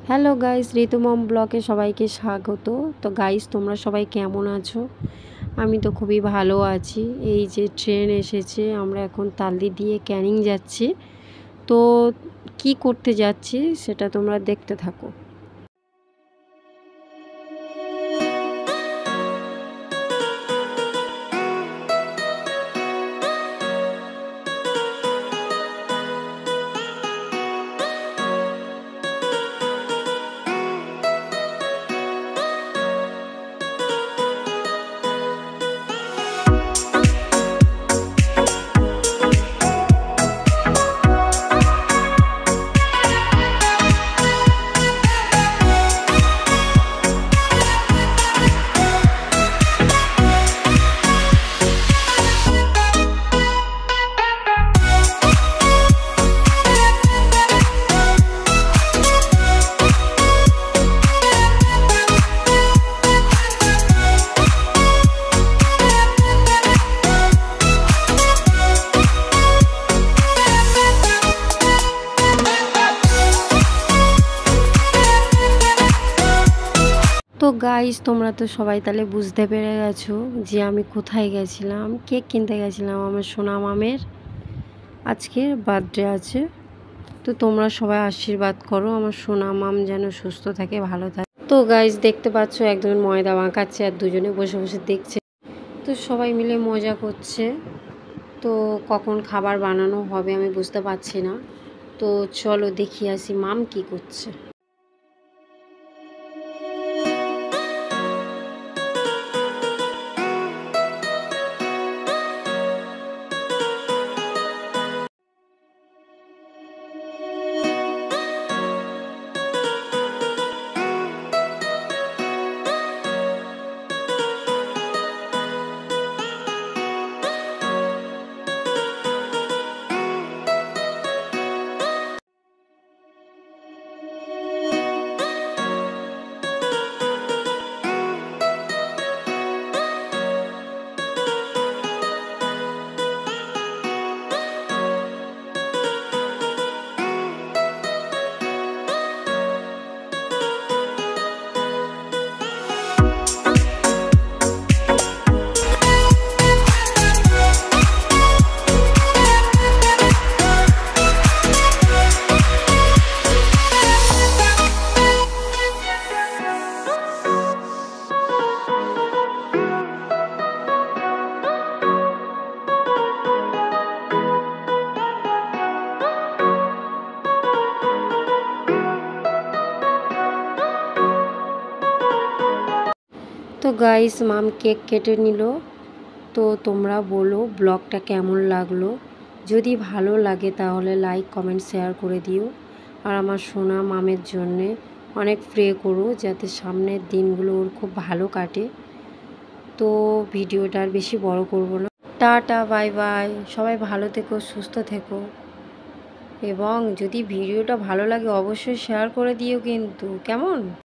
Hello guys, ঋতু মম ব্লগে সবাইকে স্বাগত। তো গাইস, তোমরা সবাই কেমন আছো? আমি তো খুবই ভালো আছি। এই যে ট্রেন এসেছে, আমরা এখন তালদি দিয়ে ক্যানিং যাচ্ছি। তো কি করতে যাচ্ছি সেটা তোমরা দেখতে থাকো। তো গাইস, তোমরা তো সবাই তাহলে বুঝতে পেরে গেছো যে আমি কোথায় গেছিলাম। কেক কিনতে গেছিলাম, আমার সোনা মামের আজকের বার্থডে আছে। তো তোমরা সবাই আশীর্বাদ করো আমার সোনা মাম যেন সুস্থ থাকে, ভালো থাকে। তো গাইস, দেখতে পাচ্ছ একজন ময়দা মাখাচ্ছে আর দুজনে বসে বসে দেখছে। তো সবাই মিলে মজা করছে। তো কখন খাবার বানানো হবে আমি বুঝতে পারছি না। তো চলো দেখি আসি মাম কি করছে। তো গাইস, মাম কেক কেটে নিল। তো তোমরা বলো ব্লগটা কেমন লাগলো। যদি ভালো লাগে তাহলে লাইক কমেন্ট শেয়ার করে দিও। আর আমার সোনা মামের জন্যে অনেক প্রে করো যাতে সামনের দিনগুলো ওর খুব ভালো কাটে। তো ভিডিওটা আর বেশি বড় করব না। Tata, bye bye. সবাই ভালো থেকো, সুস্থ থেকো। এবং যদি ভিডিওটা ভালো লাগে অবশ্যই শেয়ার করে দিও কিন্তু, কেমন?